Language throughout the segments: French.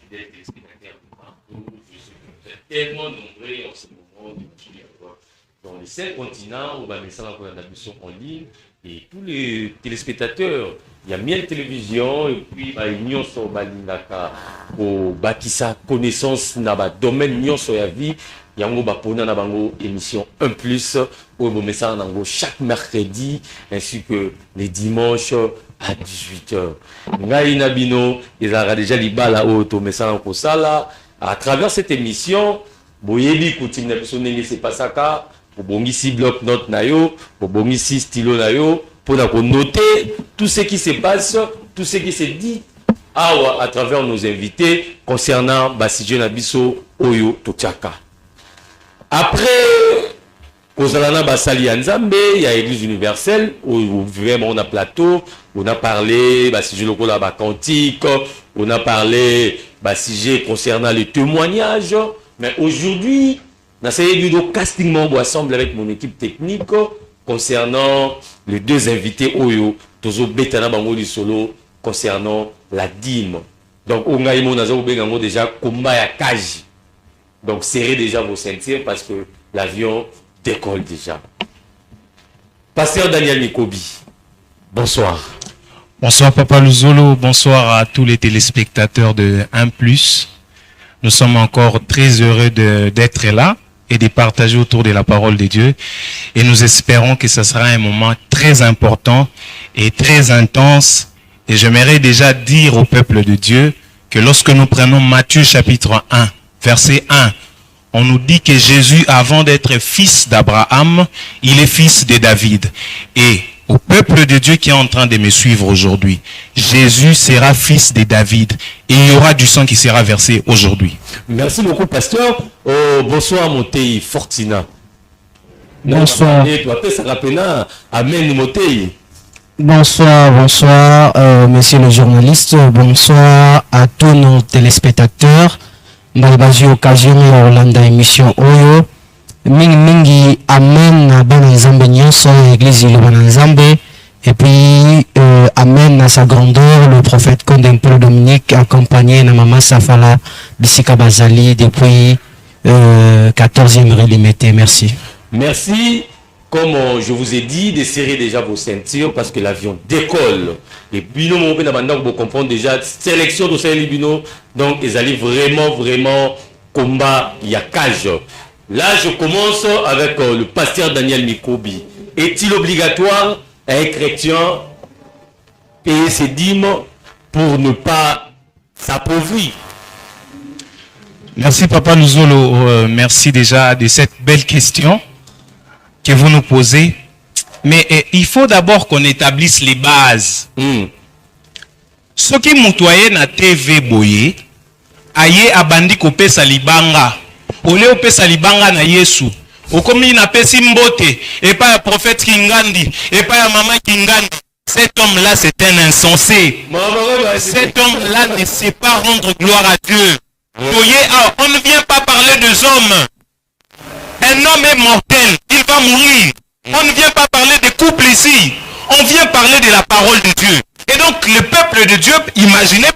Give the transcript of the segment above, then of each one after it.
fidèles téléspectateurs de partout. Je sais que vous êtes tellement nombreux en ce moment dans les 5 continents où va mettre ça en ligne et tous les téléspectateurs. Il y a Miel Télévision et puis Union sur Balindaka au Bakissa connaissance dans le domaine Union sur la vie. Il y a une émission 1+, où vous mettez ça chaque mercredi ainsi que les dimanches à 18h. Ngai Nabino, ils ont déjà les balles à auto, mais ça en sala. À travers cette émission, vous voyez que c'est pas ça car vous avez ici bloc note nayo, vous avez ici stylo nayo, pour noter tout ce qui se passe, tout ce qui se dit à travers nos invités concernant Bassidjo Nabiso Oyo Tochaka. Après, Kozalana Basali Anzambe, il y a l'Église universelle, où vraiment on a plateau, on a parlé, Bassidjo Lokola Bakantique, on a parlé Bassidjo concernant les témoignages, mais aujourd'hui, on a essayé de casting ensemble avec mon équipe technique concernant les 2 invités Oyo, Tozo Betana Bango Solo, concernant la dîme. Donc, on a déjà combat à Kaji. Donc, serrez déjà vos ceintures parce que l'avion décolle déjà. Pasteur Daniel Mikobi, bonsoir. Bonsoir Papa Luzolo, bonsoir à tous les téléspectateurs de 1+. Nous sommes encore très heureux d'être là et de partager autour de la parole de Dieu. Et nous espérons que ce sera un moment très important et très intense. Et j'aimerais déjà dire au peuple de Dieu que lorsque nous prenons Matthieu chapitre 1, verset 1, on nous dit que Jésus, avant d'être fils d'Abraham, il est fils de David. Et au peuple de Dieu qui est en train de me suivre aujourd'hui, Jésus sera fils de David. Et il y aura du sang qui sera versé aujourd'hui. Merci beaucoup, pasteur. Bonsoir, Motei Fortina. Bonsoir. Amen, Motei. Bonsoir, bonsoir, messieurs les journalistes. Bonsoir à tous nos téléspectateurs. Balbazi occasion Orlando émission Oyo. Mingi amen à Banazambe Nyonso, église de Banazambe. Et puis amen à sa grandeur, le prophète Condemple Dominique, accompagné de Maman Safala Bissika Bazali depuis 14e relimité. Merci. Merci. Comme je vous ai dit, de serrer déjà vos ceintures parce que l'avion décolle. Et puis, nous, vous comprenez déjà, sélection de ces libino. Donc, ils allaient vraiment combat, il y a cage. Là, je commence avec le pasteur Daniel Mikobi. Est-il obligatoire à un chrétien payer ses dîmes pour ne pas s'appauvrir? Merci Papa Luzolo, merci déjà de cette belle question que vous nous posez. Mais il faut d'abord qu'on établisse les bases. Ce qui moutoye na TV boye, aye abandi kope salibanga. Ole ope salibanga na Yesu. Okomi na pesi mbote, et pas un prophète Kingandi, et pas un maman Kingandi. Cet homme-là, c'est un insensé. Cet homme-là ne sait pas rendre gloire à Dieu. On ne vient pas parler des hommes. Un homme est mortel, il va mourir. On ne vient pas parler des couples ici. On vient parler de la parole de Dieu. Et donc, le peuple de Dieu, imaginez,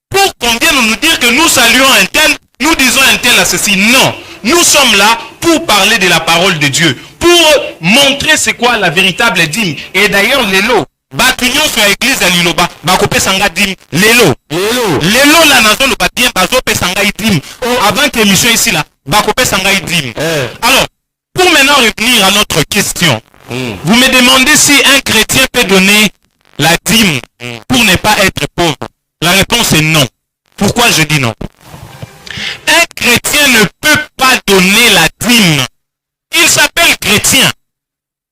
pour qu'on vienne nous dire que nous saluons un tel, nous disons un tel à ceci. Non, nous sommes là pour parler de la parole de Dieu, pour montrer c'est quoi la véritable dîme. Et d'ailleurs, l'élo, Batunion sur l'église à Liloba, Bakope Sanga dim, l'élo, la nation de Batien, Bazope Sanga dim, avant que l'émission ici là, Bakope Sanga dim. Alors, pour maintenant revenir à notre question, vous me demandez si un chrétien peut donner la dîme pour ne pas être pauvre. La réponse est non. Pourquoi je dis non? Un chrétien ne peut pas donner la dîme. Il s'appelle chrétien.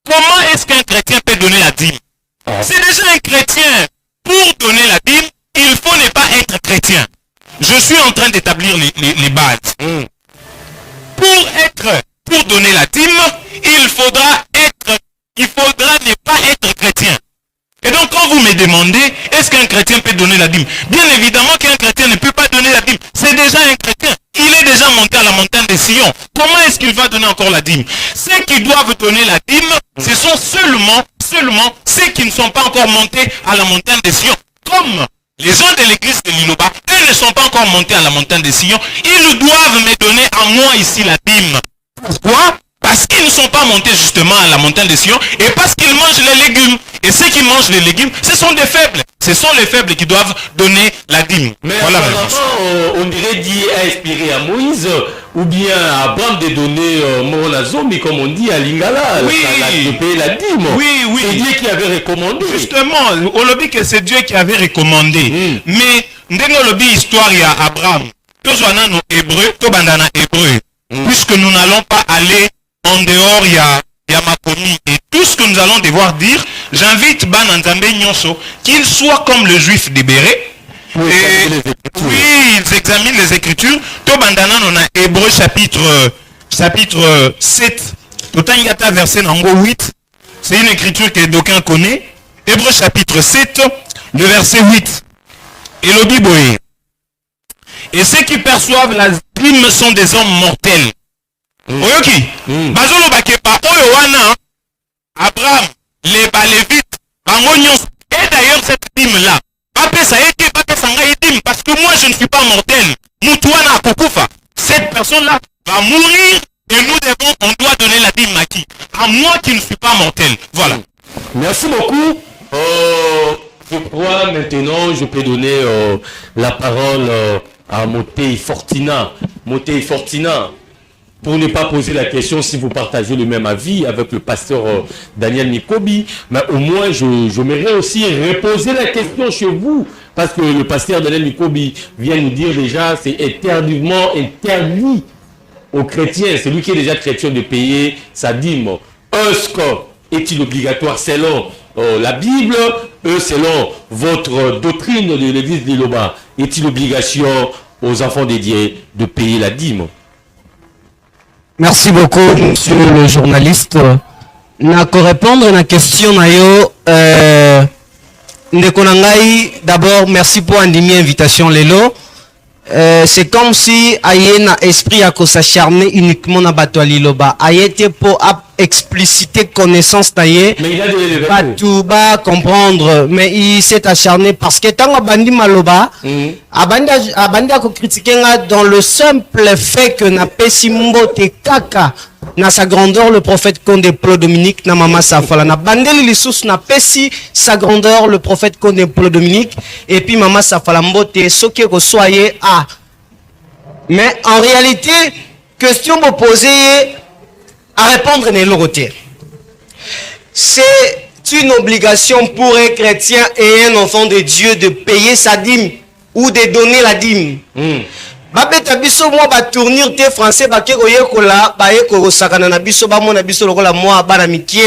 Comment est-ce qu'un chrétien peut donner la dîme? C'est déjà un chrétien. Pour donner la dîme, il faut ne pas être chrétien. Je suis en train d'établir les bases. Pour donner la dîme, il faudra ne pas être chrétien. Et donc quand vous me demandez, est-ce qu'un chrétien peut donner la dîme? Bien évidemment qu'un chrétien ne peut pas donner la dîme. C'est déjà un chrétien. Il est déjà monté à la montagne de Sion. Comment est-ce qu'il va donner encore la dîme? Ceux qui doivent donner la dîme, ce sont seulement ceux qui ne sont pas encore montés à la montagne de Sion. Quand comme les gens de l'église de Liloba, eux ne sont pas encore montés à la montagne de Sion, ils doivent me donner à moi ici la dîme. Pourquoi? Parce qu'ils ne sont pas montés justement à la montagne de Sion et parce qu'ils mangent les légumes. Et ceux qui mangent les légumes, ce sont des faibles. Ce sont les faibles qui doivent donner la dîme. Mais voilà on dirait dit inspiré à Moïse ou bien à Abraham de donner Moronazombi, comme on dit à Lingala, oui, de payer la dîme. Oui, oui. C'est Dieu qui avait recommandé. Justement, on l'a dit que c'est Dieu qui avait recommandé. Mais, on l'a dit histoire il y a Abraham. Tous nos hébreux, tous bandana hébreux. Puisque nous n'allons pas aller en dehors, il y a Makoni. Et tout ce que nous allons devoir dire, j'invite Ban Nzambe Nyonso qu'il soit comme le juif de Béret. Oui, ils examinent les Écritures. Tout bandana, on a Hébreu chapitre 7. Totangata verset nango 8. C'est une écriture que d'aucuns connaissent. Hébreu chapitre 7, le verset 8. Et le Bible. Et ceux qui perçoivent la dîme sont des hommes mortels. Oyoki, bazolo bakepa oyo wana Abraham, les Lévites, et d'ailleurs cette dîme là, parce que moi je ne suis pas mortel. Moutouana Kokufa, cette personne là va mourir et on doit donner la dîme à qui? À moi qui ne suis pas mortel. Voilà. Merci beaucoup. Je crois maintenant je peux donner la parole à Motei Fortina. Motei Fortina, pour ne pas poser la question si vous partagez le même avis avec le pasteur Daniel Nikobi, mais au moins j'aimerais aussi reposer la question chez vous, parce que le pasteur Daniel Nikobi vient nous dire déjà c'est éternellement interdit aux chrétiens, c'est lui qui est déjà chrétien, de payer sa dîme. Est-il obligatoire selon la Bible, selon votre doctrine de l'église de Liloba? Est-il obligation aux enfants dédiés de payer la dîme? Merci beaucoup, monsieur le journaliste. Nako répondre à la question nayo, ndeko na ngai, d'abord merci pour l'invitation lelo. C'est comme si aye na esprit à s'acharner uniquement na bato Liloba. Aye te pour expliciter connaissance taillé. Mais il a des pas tout bas comprendre, mais il s'est acharné parce que tant abandi maloba, abandi a critiqué dans le simple fait que na pesimbo te kaka na sa grandeur le prophète Konde Plo Dominique na mama Safala na bandeli lissus na pesi sa grandeur le prophète Konde Plo Dominique et puis mama Safala mbote soki ko soyez à. Mais en réalité question me poser à répondre n'est l'autre. C'est une obligation pour un chrétien et un enfant de Dieu de payer sa dîme ou de donner la dîme. Babeta biso moi ba tournir te français ba ke koyekola ba yeko sakana na biso ba mona biso lokola moi ba na mikie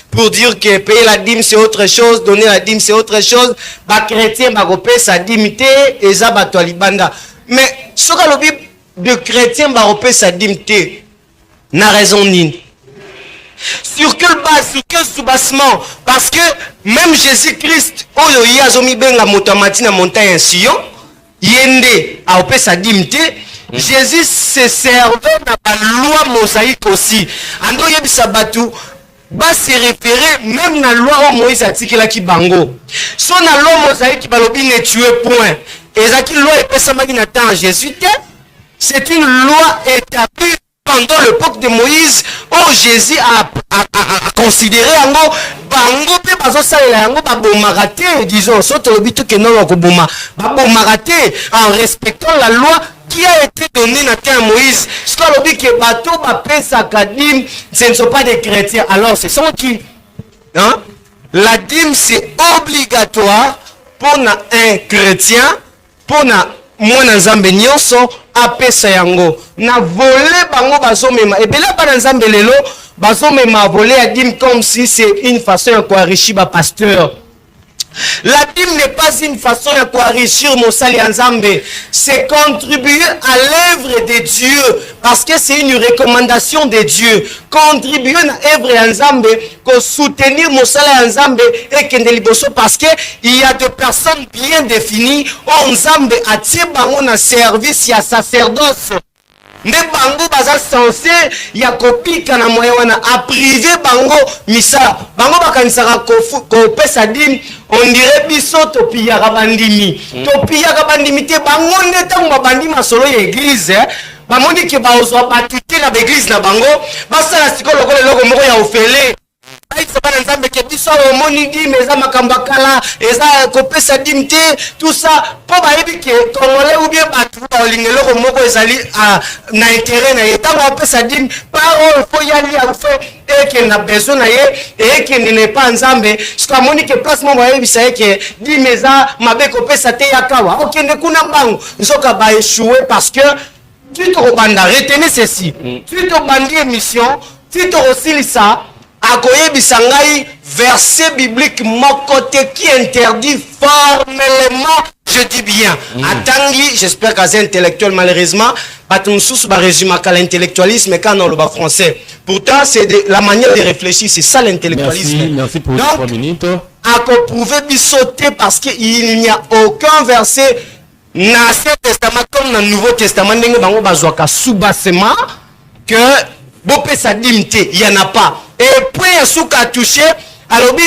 pour dire que payer la dîme c'est autre chose, donner la dîme c'est autre chose. Ba chrétien ba ko payer sa dîme te eza ba to libanda. Mais soka lobi de chrétien ba ko payer sa dîme te na raison nini? Sur quelle base, sur quel soubassement? Parce que même Jésus-Christ, oyo yazomi benga motamati na montagne Sion, yende a opé sa dimte, Jésus se servait dans la loi mosaïque aussi. Ando yebisa batu ba se référer même na loi où Moïse a tiki la ki bango. So na loi mosaïque balobi ne tuer point. Ezaki loi epesa maki na temps Jésus te. C'est une loi établie pendant l'époque de Moïse, où Jésus a considéré yango bango pe bazo salela yango babomaka, disons soto lobitu ke non koboma babomaka en respectant la loi qui a été donnée na temps Moïse. Ce que lobi ke bato ba pesa kadim, ce ne sont pas des chrétiens. Alors ce sont qui? Hein? La dîme c'est obligatoire pour un chrétien, pour moi nzambe nyonso apesa yango na voler bango bazomema ebele bana nzambe lelo bazomema voler ya dîme comme si c'est une façon de enrichir ba pasteur. La dîme n'est pas une façon de enrichir Mosali Nzambe, c'est contribuer à l'œuvre de Dieu parce que c'est une recommandation de Dieu. Contribuer à l'œuvre Nzambe, soutenir Mosali Nzambe et Kendeliboso parce que il y a des personnes bien définies où Nzambe a tiré un service à sacerdoce. nde bango baza censé ya kopika na moyen wana aprive bango misala bango bakanisaka kopesa dime on dirait biso topiyaka bandimi topiyaka bandimi te bango nde ntango babandi masolo ya église bamoni ke baozwa batute na baeglise na bango basala sikoyo lokola eloko moko ya ofele aisa bana nzambe ke biso omoni dime eza makambo akala eza kopesa dime te tout ça mpo bayebi ke congolais ou bien bato baolinga eloko moko ezali na intérêt na ye ntango apesa dime par oyo fo yali afe ekende na besoin na ye ekende na epa nzambe siko amoni ke place mo bayebisa ye ke dime eza mabe kopesa te yakawa okende kuna mbango nzoka baéchoué parce que tu tokobanda retenez ceci tu tobandi émission tu tokosilisa akoyebisa ngai verset biblique moko te qui interdit formellement je dis bien atangi j'espère qu'aza intellectuel malheureusement bato mosusu barésumaka l'intellectualisme quand on le bas français pourtant c'est la manière de réfléchir c'est ça l'intellectualisme merci pour les 3 minutes akoprouver biso te parce qu'il n'y a aucun verset na Ancien Testament comme dans le Nouveau Testament ndenge bango bazwaka sous-bassement que bopesa dime te il y en a pas et puis yasuka a touché alobi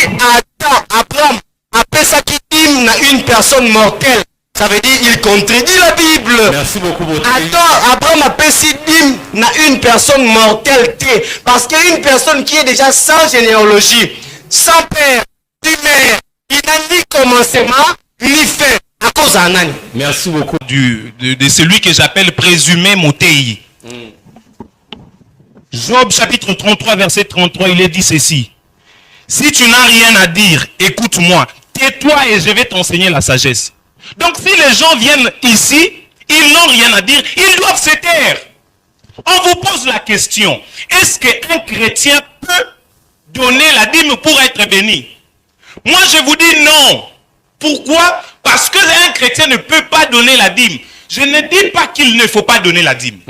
Abraham apesaki dime na une personne mortelle ça veut dire il contredit la Bible. Merci beaucoup attends Abraham apesi dime na une personne mortelle te parce qu'une personne qui est déjà sans généalogie sans père ni mère il n'a ni commencement ni fin. Merci beaucoup. De celui que j'appelle présumé Motei. Job chapitre 33 verset 33, il est dit ceci. Si tu n'as rien à dire, écoute-moi. Tais-toi et je vais t'enseigner la sagesse. Donc si les gens viennent ici, ils n'ont rien à dire, ils doivent se taire. On vous pose la question. Est-ce qu'un chrétien peut donner la dîme pour être béni? Moi je vous dis non. Pourquoi? Parce qu'un chrétien ne peut pas donner la dîme. Je ne dis pas qu'il ne faut pas donner la dîme.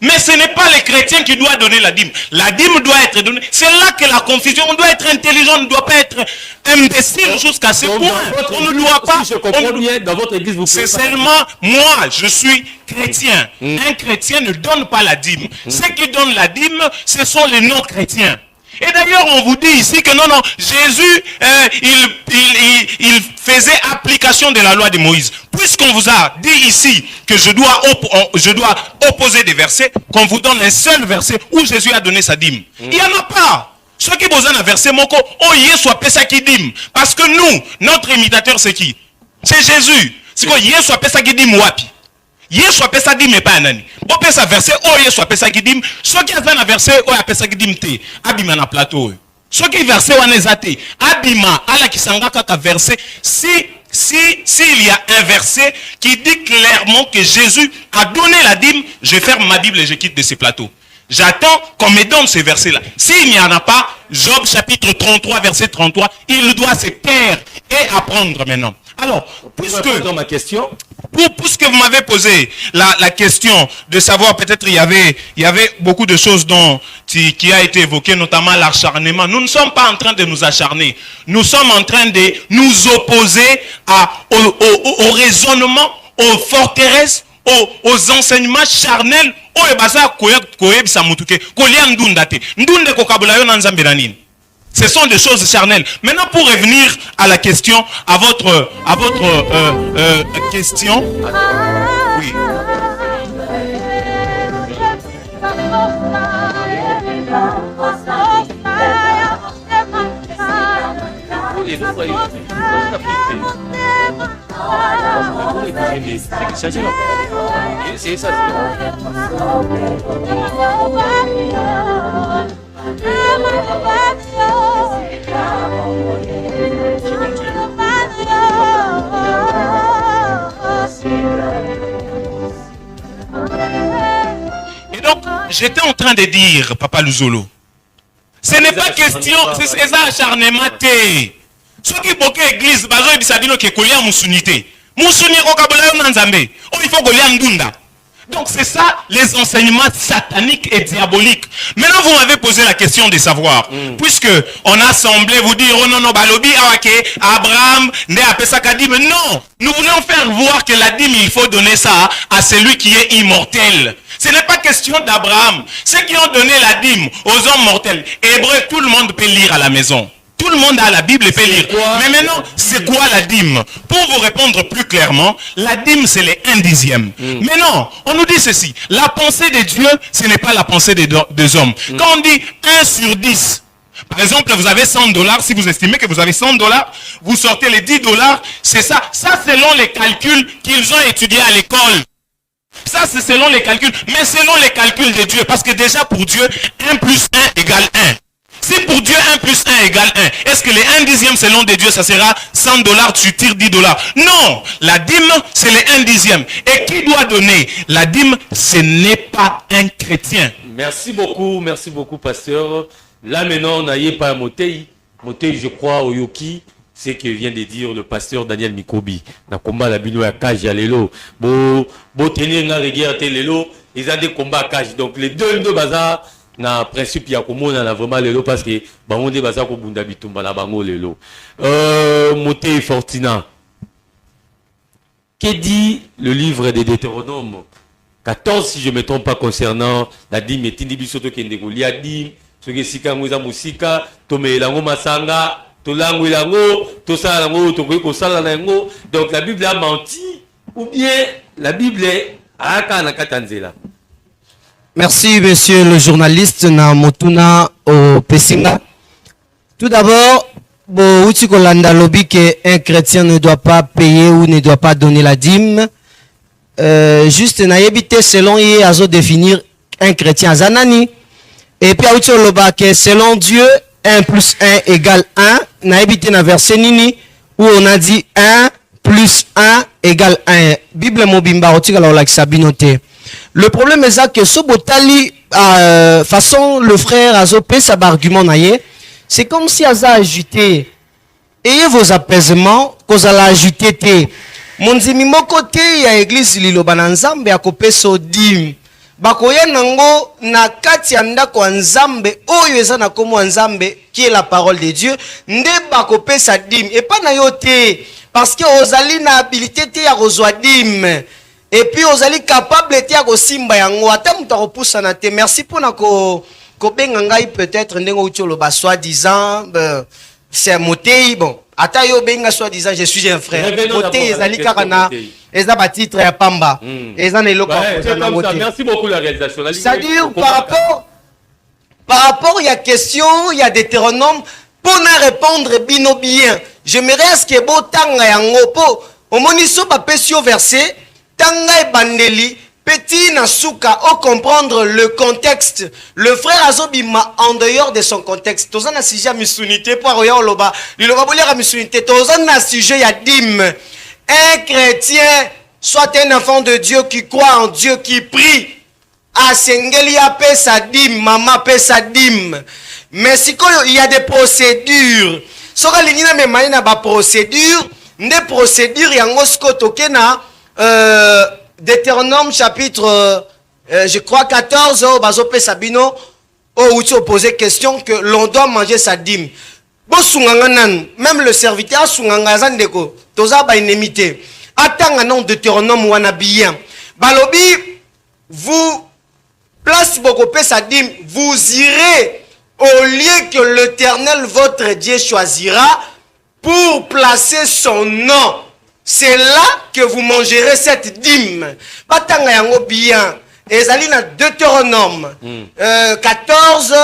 Mais ce n'est pas les chrétiens qui doivent donner la dîme. La dîme doit être donnée. C'est là que la confusion, on doit être intelligent, on ne doit pas être imbécile jusqu'à ce point. On ne doit pas... Si je comprends bien, dans votre église, vous pouvez... C'est seulement moi, je suis chrétien. Un chrétien ne donne pas la dîme. Ceux qui donnent la dîme, ce sont les non-chrétiens. Et d'ailleurs, on vous dit ici que non, Jésus, il faisait application de la loi de Moïse. Puisqu'on vous a dit ici que je dois opposer des versets, qu'on vous donne un seul verset où Jésus a donné sa dîme. Il n'y en a pas. Ceux qui besoin d'un verset, moko, soit pesa qui dîme. Parce que nous, notre imitateur, c'est qui? C'est Jésus. C'est quoi? Soit pesa qui dîme wapi. Yesu apesa dîme pas nani. Bo pesa verset Yesu apesa dîme, ceux qui ont un verset apesa dîme te, abima na plateau. Ceux qui verset wana ezate, abima ala kisanga kaka verset s'il y a un verset qui dit clairement que Jésus a donné la dîme, je ferme ma Bible et je quitte de ce plateau. J'attends qu'on me donne ce verset-là. S'il n'y en a pas, Job chapitre 33 verset 33, il doit se taire et apprendre maintenant. Alors, puisque vous m'avez posé la question de savoir, peut-être il y avait beaucoup de choses qui a été évoqué, notamment l'acharnement. Nous ne sommes pas en train de nous acharner. Nous sommes en train de nous opposer au raisonnement, aux forteresses, aux enseignements charnels. Ce sont des choses charnelles. Maintenant, pour revenir à la question, à votre question. Oui. Et donc, j'étais en train de dire, Papa Luzolo, ce n'est pas question, c'est ça acharnement. Ceux qui bloquent l'église, il faut que Donc c'est ça les enseignements sataniques et diaboliques. Maintenant vous m'avez posé la question de savoir, puisque on a semblé vous dire, oh non, non, balobi, Abraham, ne apesaka dîme. Non, nous voulons faire voir que la dîme, il faut donner ça à celui qui est immortel. Ce n'est pas question d'Abraham. Ceux qui ont donné la dîme aux hommes mortels, hébreux, tout le monde peut lire à la maison. Tout le monde a la Bible et peut lire. Mais maintenant, c'est quoi la dîme? Pour vous répondre plus clairement, la dîme, c'est les 1/10. Mais non, on nous dit ceci. La pensée de Dieu, ce n'est pas la pensée des hommes. Quand on dit 1 sur 10, par exemple, vous avez $100, si vous estimez que vous avez $100, vous sortez les $10, c'est ça. Ça, selon les calculs qu'ils ont étudiés à l'école. Ça, c'est selon les calculs. Mais selon les calculs de Dieu, parce que déjà pour Dieu, 1 plus 1 égale 1. Si pour Dieu 1 plus 1 égale 1, est-ce que les 1/10 selon de Dieu, ça sera $100, tu tires $10? Non, la dîme, c'est les 1/10. Et qui doit donner la dîme? Ce n'est pas un chrétien. Merci beaucoup, pasteur. Là maintenant, on n'a pas Motei. Motei, je crois, au Yoki, c'est que vient de dire le pasteur Daniel Mikobi. Na combat la bino ya cage ya lelo. Bo tenir na rigueur lelo, ils ont des combats à cage. Donc les deux bazar na principe ya komona na vraiment lelo parce que bango de bazar ko bunda bitumba na bango lelo. Motei Fortina. Que dit le livre des Deutéronomes 14, si je ne me trompe pas, concernant la dîme et tindi bisoto kendeko lia dîme, ce que sika ngouza musika, tome lango masanga, tolango lango, tosala lango, tokoki kosala lango. Donc la Bible a menti ou bien la Bible est aka na katanzela. Merci, monsieur le journaliste na Motuna au Pessinga. Tout d'abord, Uti Kolanda lobby qu'un chrétien ne doit pas payer ou ne doit pas donner la dîme. Juste na yebite selon y azo définir un chrétien zanani. Et puis Uti Loba que selon Dieu 1 plus 1 égale 1. Na yebite na verset nini où on a dit 1 plus 1 égale 1. Bible mobimba Uti Kala Sabinote. Le problème est ça que ce botali façon le frère azo pe sa argument naie. C'est comme si Aza ajouté. Ayez vos apaisements, qu'on a ajouté te. Monzimi moko te ya église liloba na nzambe akope so dim. Bakoya nango na kati ya ndako ya nzambe oyo eza na komo nzambe qui est la parole de Dieu nde bakope sa dim. Et pas na yo te parce que ozali na habilité te ya kozwa dim. Et puis ozali capable te ya kosimba yango ata mutu akopusana na te. Merci pour na ko bengangai peut-être ndengo utolo ba soi-disant c'est Motei bon ata yo benga soi-disant je suis un frère Motei ezali kaka na eza ba titre ya pamba eza na eloko na Motei. Merci beaucoup la réalisation. C'est-à-dire par rapport il y a question il y a Deutéronome pour na répondre bino bien j'aimerais à ce que bo tanga yango po omoniso ba pesio verset tanga e bandeli petit Nasuka, au comprendre le contexte, le frère Azobima en dehors de son contexte. Tous un sujet à misunité pour Roya Oloba. L'Iloba à misunité. Tous un sujet à dîme. Un chrétien, soit un enfant de Dieu qui croit en Dieu, qui prie. A Sengelia paie sa dîme, maman paie sa dîme. Mais si il y a des procédures, sera l'ingina me maïna ba procédure, des procédures yangosko tokena Deutéronome chapitre, je crois 14, au Bazope Sabino, où tu posé question que l'on doit manger sa dîme. Même le serviteur, toza ba inémité. Attends un nom Deutéronome ou bien. Balobi, vous place beaucoup sa dîme, vous irez au lieu que l'Éternel votre Dieu choisira pour placer son nom. C'est là que vous mangerez cette dîme. Batanga yango bien. Ezali na Deutéronome 14,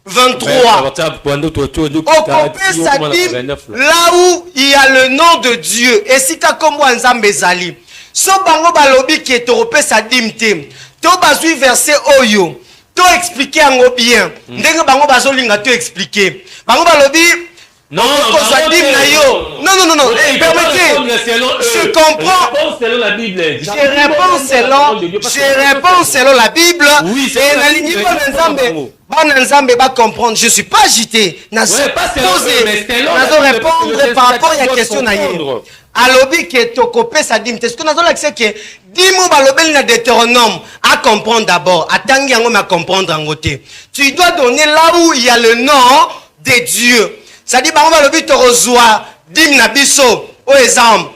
23. Occupez sa dîme là où il y a le nom de Dieu. Et si ka kombo nzambe ezali. So bango balobi qui est occupé sa dîme te. To bazui verset oyo. To expliquer yango bien. Ndenge bango bazolinga to expliquer. Bango balobi non, permettez. Je comprends. Je réponds selon la Bible. Oui, et la ligne de Nzambe. bana nzambe ba comprendre. Je suis pas agité. Ouais, pas c'est nazo répondre par rapport à la question na ye. Alobi ke tokopé sa dîme. Est-ce que nazo l'accès que dimo balobeli na Deutéronome à comprendre d'abord. Atangi yango ma comprendre en côté. Tu dois donner là où il y a le nom de Dieu. Ça dit bango balobi to rozwa dîme na biso. Au exemple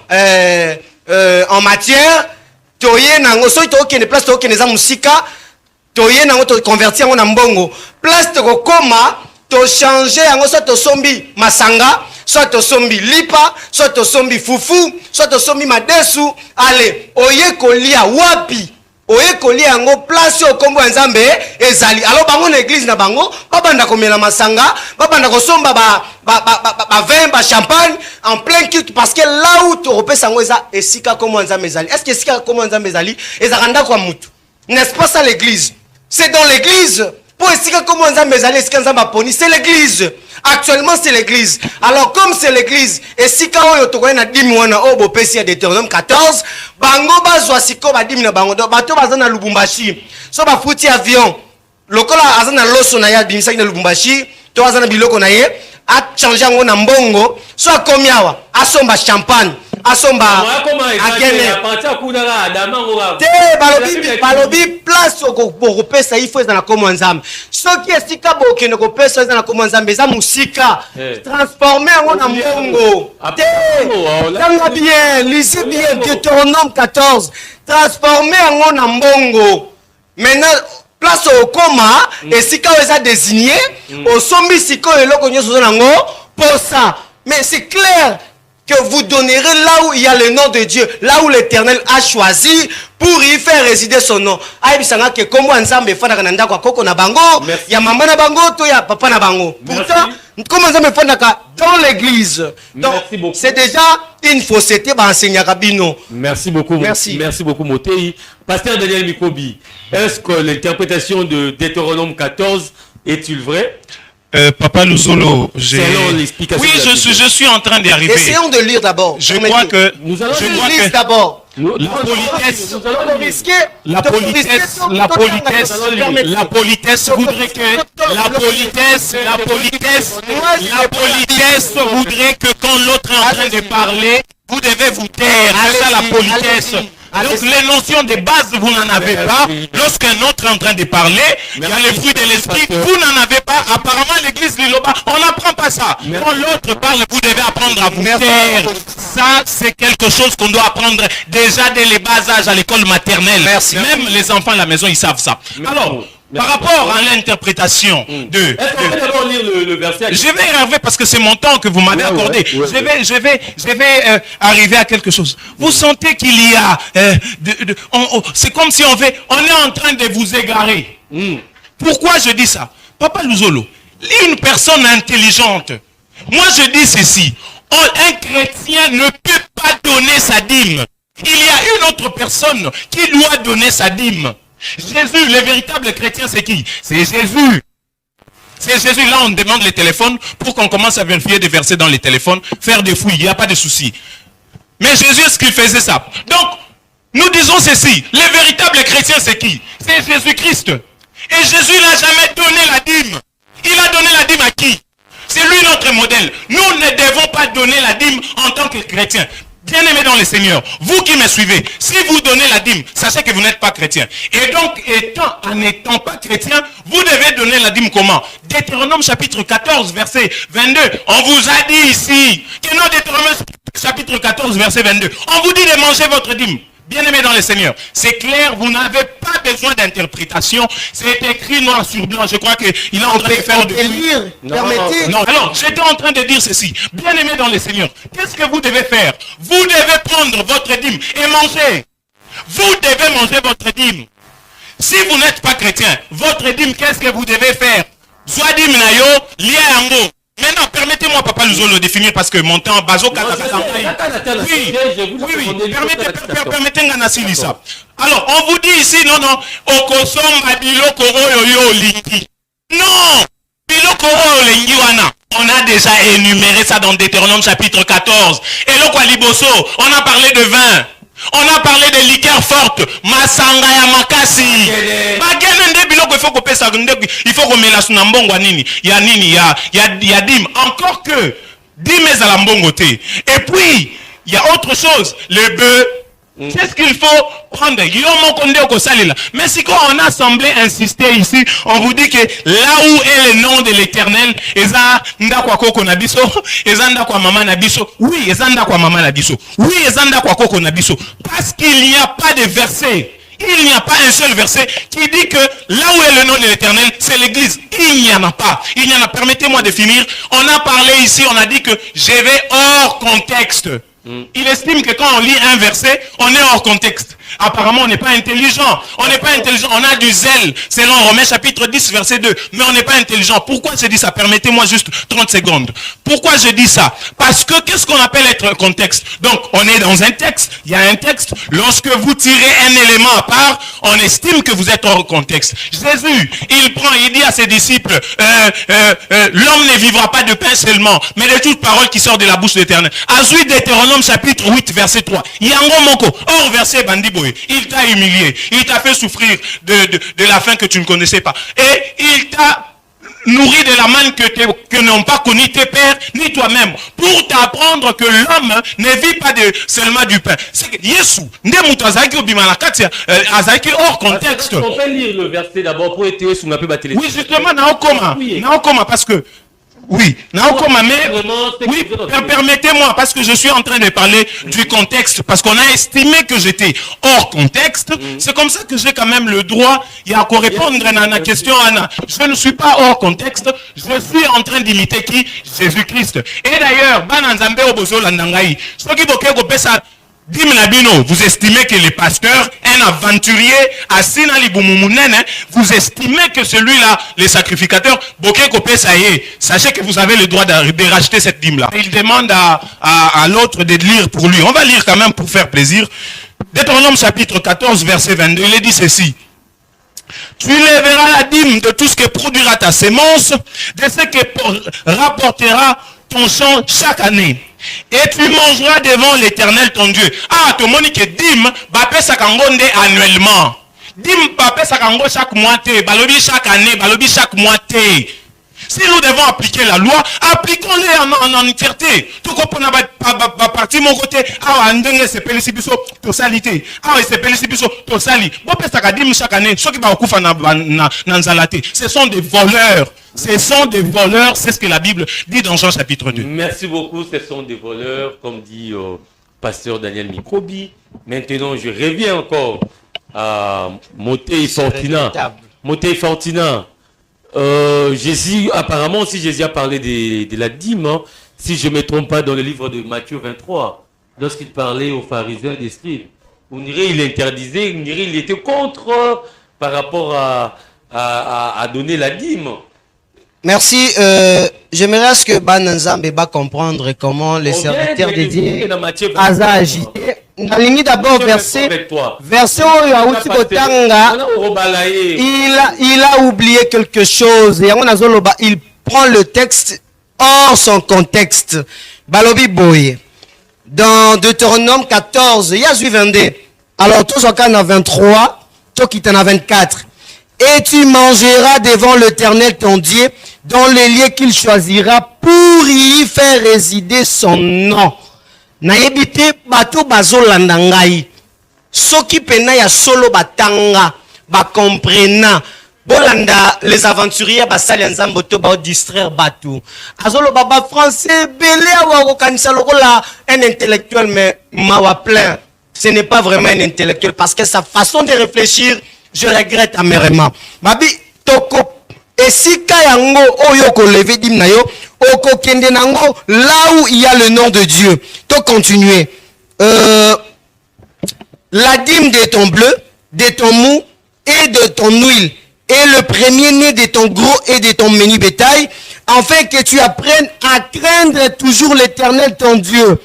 en matière toye nango so to okene place to okene za musika toye nango to convertir yango na mbongo place to koma to changer yango so to sombi masanga soit to sombi lipa soit to sombi fufu soit to sombi madesu ale oye kolia wapi oye kolia yango place au kombo nzambe ezali alors bango na église na bango babanda komela masanga babanda kosomba ba vin ba champagne en plein culte parce que là où tu repères yango eza esika kombo nzambe ezali est-ce que esika kombo nzambe ezali ezaranda kwa mutu n'est-ce pas ça l'église c'est dans l'église pour esika kombo nzambe ezali esika nzambe aponi c'est l'église. Actuellement c'est l'église. Alors comme c'est l'église et si quand on tokoye na dimi wana obo pesi ya Deutéronome 14 bango bazwa siko ba dimi na bango bato bazana Lubumbashi so ba futi avion lokola azana loso na ya bimisa na Lubumbashi to azana biloko na ye a changer ngo na mbongo so akomi awa asomba champagne asomba agene te balobi place ko pesa il faut ezana komo nzambe soki esika bokende ko pesa ezana komo nzambe eza musika transformer ngo na mbongo te tanga bien lisez bien Deutéronome 14 transformer ngo na mbongo maintenant place au coma esika eza désigné au sombi siko eloko nyoso nango pour ça mais c'est clair que vous donnerez là où il y a le nom de Dieu, là où l'Éternel a choisi pour y faire résider son nom. Aïbisanga ke kombo nzambe fana kananda kwa koko na bango, ya mama na bango to ya papa na bango. Pourtant, comment nzambe fana ka dans l'église. Donc c'est déjà une fausseté ba enseignant rabino. Merci beaucoup. Merci beaucoup Motei. Pasteur Daniel Mikobi, est-ce que l'interprétation de Deutéronome 14 est-il vrai? Papa Luzolo, oui, je suis en train d'y arriver. Essayons de lire d'abord. Je crois que nous allons lire d'abord. La politesse voudrait que quand l'autre est en train de parler, vous devez vous taire. C'est ça la politesse. Donc les notions de base, vous n'en avez pas. Lorsqu'un autre est en train de parler, il y a les fruits de l'esprit, vous n'en avez pas. Apparemment, l'église Liloba, on n'apprend pas ça. Quand l'autre parle, vous devez apprendre à vous taire. Ça, c'est quelque chose qu'on doit apprendre déjà dès les bas âges à l'école maternelle. Même les enfants à la maison, ils savent ça. Alors, par rapport à l'interprétation de... d'abord lire le verset. Je vais arriver parce que c'est mon temps que vous m'avez accordé. Je vais arriver à quelque chose. Vous sentez qu'il y a... c'est comme si on est en train de vous égarer. Pourquoi je dis ça? Papa Luzolo, une personne intelligente. Moi je dis ceci. Un chrétien ne peut pas donner sa dîme. Il y a une autre personne qui doit donner sa dîme. Jésus, le véritable chrétien, c'est qui? C'est Jésus. C'est Jésus. Là, on demande les téléphones pour qu'on commence à vérifier des versets dans les téléphones, faire des fouilles. Il n'y a pas de souci. Mais Jésus, est-ce qu'il faisait ça? Donc, nous disons ceci. Le véritable chrétien, c'est qui? C'est Jésus-Christ. Et Jésus n'a jamais donné la dîme. Il a donné la dîme à qui? C'est lui notre modèle. Nous ne devons pas donner la dîme en tant que chrétien. Bien-aimés dans le Seigneur, vous qui me suivez, si vous donnez la dîme, sachez que vous n'êtes pas chrétien. Et donc, en n'étant pas chrétien, vous devez donner la dîme comment? Deutéronome chapitre 14, verset 22. On vous a dit ici, que non, Deutéronome chapitre 14, verset 22. On vous dit de manger votre dîme. Bien-aimés dans le Seigneur, c'est clair, vous n'avez pas besoin d'interprétation. C'est écrit noir sur blanc. Je crois qu'il est en train de faire de lire. Non, alors, j'étais en train de dire ceci. Bien-aimés dans le Seigneur, qu'est-ce que vous devez faire? Vous devez prendre votre dîme et manger. Vous devez manger votre dîme. Si vous n'êtes pas chrétien, votre dîme, qu'est-ce que vous devez faire? Soit dîme nayo, lié à un mot. Maintenant, permettez-moi, Papa Luzolo, de finir parce que mon temps, bazo, oui, permettez-moi de ça. Alors, on vous dit ici, non, on a déjà énuméré ça dans Deutéronome chapitre 14. Et le Liboso, on a parlé de vin. On a parlé des liqueurs fortes. Masanga ya makasi. Bagene nde biloko il faut qu'on pesa il faut qu'on mette la sunambongo nini. Ya nini ya dim. Encore que dim est à la mbongo te. Et puis il y a autre chose. Le bœuf. C'est ce qu'il faut prendre. Mais si quand on a semblé insister ici, on vous dit que là où est le nom de l'Éternel, oui, parce qu'il n'y a pas de verset. Il n'y a pas un seul verset qui dit que là où est le nom de l'Éternel, c'est l'église. Il n'y en a pas. Il n'y en a. Permettez-moi de finir. On a parlé ici, on a dit que je vais hors contexte. Il estime que quand on lit un verset, on est hors contexte. Apparemment, on n'est pas intelligent. On n'est pas intelligent. On a du zèle. Selon Romains chapitre 10, verset 2. Mais on n'est pas intelligent. Pourquoi je dis ça? Permettez-moi juste 30 secondes. Pourquoi je dis ça? Parce que qu'est-ce qu'on appelle être contexte? Donc, on est dans un texte. Il y a un texte. Lorsque vous tirez un élément à part, on estime que vous êtes hors contexte. Jésus, il dit à ses disciples, l'homme ne vivra pas de pain seulement, mais de toute parole qui sort de la bouche de l'Éternel. Ensuite, Deutéronome chapitre 8, verset 3. Yango Moko. Or, verset Bandiboy. Il t'a humilié. Il t'a fait souffrir de la faim que tu ne connaissais pas. Et il t'a nourri de la manne que n'ont pas connu tes pères, ni toi-même. Pour t'apprendre que l'homme ne vit pas seulement du pain. C'est que Yesu, hors contexte. On peut lire le verset d'abord pour être sur ma pub à télé. Oui, justement, Naokoma, parce que oui, Naokoma, mais oui, permettez-moi, parce que je suis en train de parler du contexte, parce qu'on a estimé que j'étais hors contexte. C'est comme ça que j'ai quand même le droit, il y a à répondre à la question, Anna. Je ne suis pas hors contexte, je suis en train d'imiter qui? Jésus-Christ. Et d'ailleurs, Bananzambe Obozo Landangai, ce qui vous estimez que le pasteur, un aventurier, vous estimez que celui-là, le sacrificateur, sachez que vous avez le droit de racheter cette dîme-là. Il demande à l'autre de lire pour lui. On va lire quand même pour faire plaisir. Deutéronome chapitre 14, verset 22, il est dit ceci. Tu lèveras la dîme de tout ce que produira ta sémence, de ce que rapportera ton champ chaque année. Et tu mangeras devant l'Éternel ton Dieu. Ah, tu moni que dim, bapé sakangonde annuellement. Dim, bapé sakango chaque mois, balobi chaque année, balobi chaque mois. Si nous devons appliquer la loi, appliquons-les en entièreté. Tout comme on a parti mon côté, ah, on se pélissibiso, totalité. Ah, se pélissibiso, totalité. Bon, dim chaque année, ceux qui va au coup ce sont des voleurs. Ce sont des voleurs, c'est ce que la Bible dit dans Jean chapitre 2. Merci beaucoup, ce sont des voleurs, comme dit pasteur Daniel Mikrobi. Maintenant, je reviens encore à Motei Fortina. Motei Fortina. Jésus, apparemment, si Jésus a parlé de la dîme, hein, si je ne me trompe pas dans le livre de Matthieu 23, lorsqu'il parlait aux pharisiens des scribes, on dirait il interdisait, on dirait il était contre par rapport à donner la dîme. Merci. J'aimerais à ce que Bananzambe va comprendre comment les serviteurs de Dieu a agité. Nalingi d'abord verset il a oublié quelque chose. Il prend le texte hors son contexte. Balobi Boye. Dans Deutéronome 14, il y a 22. Alors, tout ce qu'on a 23, tout qui en a 24. Et tu mangeras devant l'Éternel ton Dieu dans les lieux qu'il choisira pour y faire résider son nom. Naebite bato bazolanda ngai. Soki pena ya solo batanga, ba comprena. Bolanda les aventuriers basali nzambo to ba distraire bato. Azolo baba français belé awa kanisa lokola un intellectuel mais mawa plein. Ce n'est pas vraiment un intellectuel parce que sa façon de réfléchir, je regrette amèrement. Babi toko esika yango oyo ko lever dim na yo oko kende nango là où il y a le nom de Dieu. To continuer. La dîme de ton bleu, de ton mou et de ton huile et le premier-né de ton gros et de ton menu bétail, afin que tu apprennes à craindre toujours l'Éternel ton Dieu.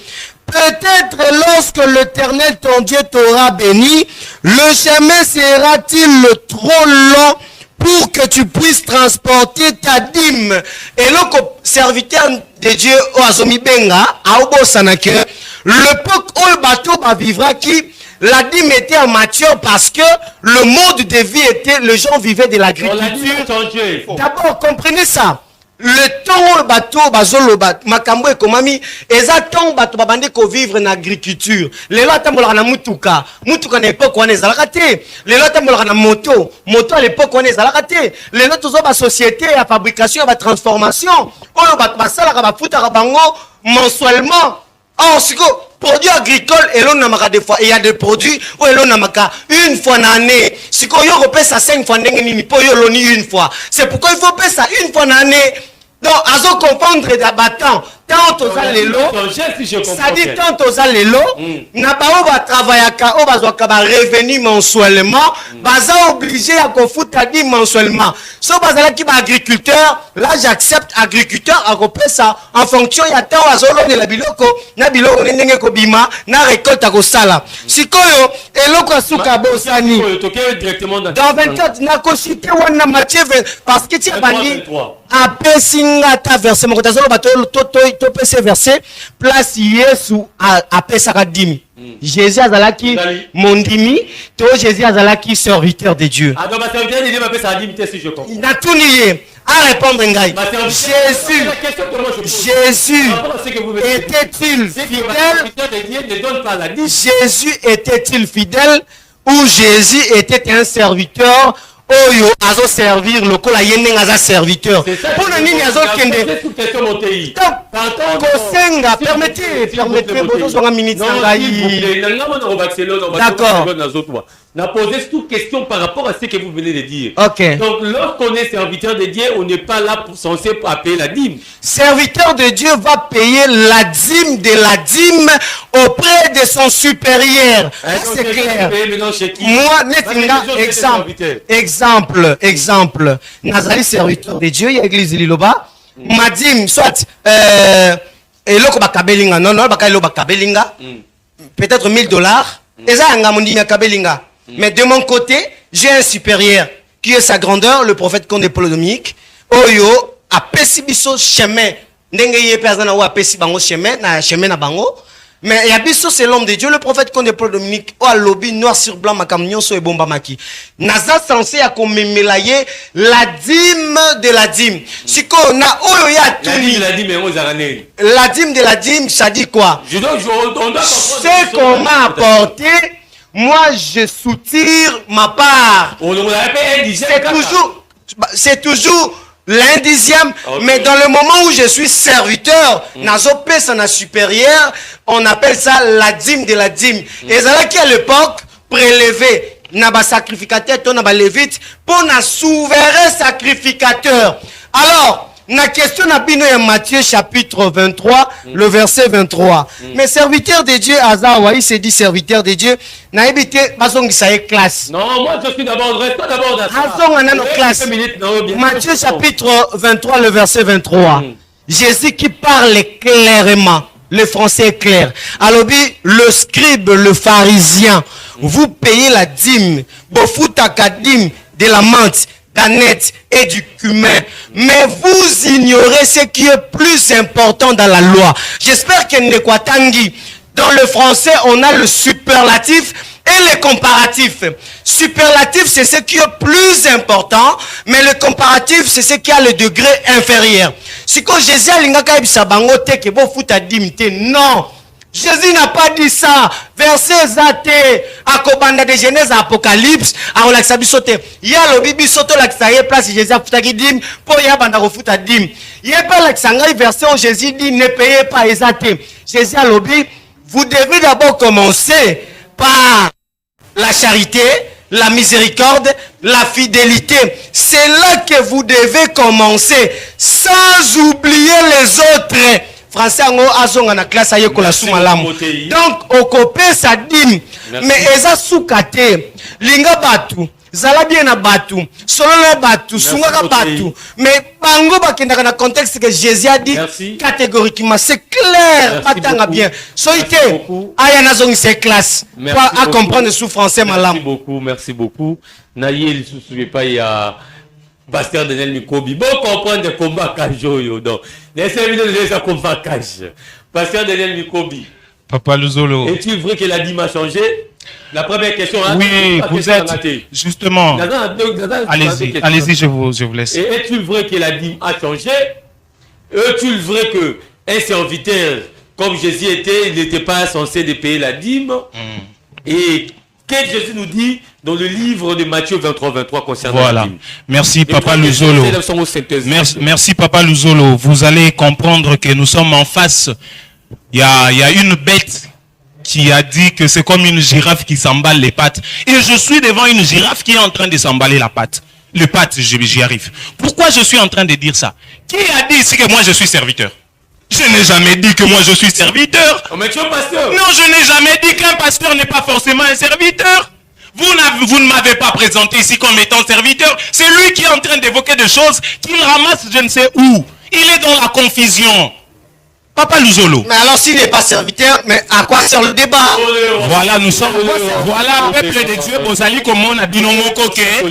Peut-être lorsque l'Éternel ton Dieu t'aura béni, le chemin sera-t-il trop long pour que tu puisses transporter ta dîme. Et le serviteur de Dieu, Oazomi Benga, a obosanake, le peuple au bateau vivra qui La dîme était en matière parce que le mode de vie était, les gens vivaient de l'agriculture. D'abord, comprenez ça. Le temps bateau bazolo makambo ekomami eza temps bato babande ko vivre na agriculture. Lelo atambola na mutuka na époque wana ezalaka te. Lelo atambola na moto à l'époque wana ezalaka te. Lelo tozo ba société ya fabrication ba transformation. Oyo bato basala ka bafuta bango mensuellement. Or siko produit agricole et l'on n'a des fois il y a des produits où l'on n'a une fois en année. Si qu'on y repère ça 5 fois n'engeni pour y l'oni une fois. C'est pourquoi il faut payer ça une fois en année. Donc à se confondre d'abattant tant aux allélo. Ça dit tant aux allélo. N'a pas va travailler à ba revenu mensuellement. Baza obligé à qu'on fout à dire mensuellement. So bazala qui va agriculteur. Là j'accepte agriculteur à repère ça en fonction il y a tant à zolo de la biloko. Na biloko n'engenge ko bima na récolte à ko sala. Si koyo eloko asuka bosani. Dans 24 na ko cité wana Matthieu parce que tu as bandi après singa ta verset mon kotazolo bato to pese verset place Yesu a pesaka dimi. Jésus azalaki mondimi, to Jésus azalaki serviteur de Dieu. Ah donc serviteur de Dieu m'a pesaka dimi si je comprends. Il a tout nié. À répondre Ngai. Jésus était-il fidèle? Jésus était-il fidèle ou Jésus était un serviteur? Oyo azo servir lokola yende ngaza serviteur. Pona nini azo kende? Kosenga permettez bozo zonga minute ngai. D'accord. On a posé toute question par rapport à ce que vous venez de dire. Ok. Donc, lorsqu'on est serviteur de Dieu, on n'est pas là pour censé payer la dîme. Serviteur de Dieu va payer la dîme de la dîme auprès de son supérieur. C'est clair. Moi, exemple. Nazali serviteur de Dieu, il y a l'église Liloba. Ma dîme, soit, eloko bakabelinga, non, bakailo bakabelinga. Peut-être $1000. Et ça, on kabelinga. Mais de mon côté, j'ai un supérieur qui est sa grandeur, le prophète Condé Paul Dominique. Oyo a pesi biso chemin. Ndenge ye personne a pesi bango chemin na bango. Mais yabiso c'est l'homme de Dieu, le prophète Condé Paul Dominique. O lobby noir sur blanc makamnyon so e bomba maki. Naza censé a komemelaye la dîme de la dîme. Siko na oyo ya tuni. La dîme de la dîme, ça dit quoi? C'est qu'on m'a apporté. Moi, je soutire ma part. C'est toujours l'un dixième. Okay. Mais dans le moment où je suis serviteur, na supérieur, on appelle ça la dîme de la dîme. Et ça là qui à l'époque prélevé na sacrificateur, ton na lévite pour na souverain sacrificateur. Alors, la question n'a pas Matthieu chapitre 23, le verset 23. Mais serviteur de Dieu, Azawa, il s'est dit serviteur de Dieu. N'a évité, classe. Non, moi je suis d'abord, reste d'abord classe. Matthieu chapitre 23, le verset 23. Jésus qui parle clairement. Le français est clair. Alors, le scribe, le pharisien, vous payez la dîme, bofutaka dîme de la menthe, d'aneth et du cumin. Mais vous ignorez ce qui est plus important dans la loi. J'espère que Nekwatangi, dans le français, on a le superlatif et le comparatif. Superlatif, c'est ce qui est plus important, mais le comparatif, c'est ce qui a le degré inférieur. Si quand Jésus a l'ingaka bisabango te ke bo futa dimte, non. Jésus n'a pas dit ça. Verset zate, akobanda de Genèse à Apocalypse, à Olaxabisote. Il y a le bibi soto l'axaye place Jésus a futa dim, pour ya banda refuta dim. Il y a pas l'axangay verset où Jésus dit ne payez pas ezate. Jésus a lobby, vous devez d'abord commencer par la charité, la miséricorde, la fidélité. C'est là que vous devez commencer, sans oublier les autres. Français a zonga na classe aye kola sumalam. Donc okope sa dîme, mais eza soukate, linga batu, zala bien na batu, solo na batu, sunga batu. Mais bango bakendaka na contexte que Jésus a dit catégoriquement, c'est clair, patanga bien. Soite aya na zongi c'est classe. Pas à comprendre sous français malam. Merci beaucoup. Naye il se souvient pas il y a Pasteur Daniel Mikobi, bon comprendre le combat Kajoyo. Donc, laissez-moi donner un combat Kaj. Pasteur Daniel Mikobi. Papa Luzolo. Es-tu vrai que la dîme a changé? La première question. Oui, vous êtes justement. Allez-y, je vous laisse. Et est-il vrai que la dîme a changé? Est-il vrai que un serviteur, comme Jésus était, il n'était pas censé de payer la dîme? Et qu'est-ce que Jésus nous dit dans le livre de Matthieu 23 concernant la dîme? Merci Papa Luzolo. Merci Papa Luzolo. Vous allez comprendre que nous sommes en face. Il y a une bête qui a dit que c'est comme une girafe qui s'emballe les pattes. Et je suis devant une girafe qui est en train de s'emballer la patte. Les pattes, j'y arrive. Pourquoi je suis en train de dire ça? Qui a dit ici que moi je suis serviteur? Je n'ai jamais dit que moi je suis serviteur. Oh, mais tu es pasteur. Non, je n'ai jamais dit qu'un pasteur n'est pas forcément un serviteur. Vous ne m'avez pas présenté ici comme étant serviteur. C'est lui qui est en train d'évoquer des choses qu'il ramasse je ne sais où. Il est dans la confusion. Papa Luzolo. Mais alors s'il n'est pas serviteur, mais à quoi sert le débat? Voilà, nous sommes. Voilà, peuple de Dieu, Bozali comme on a binomo que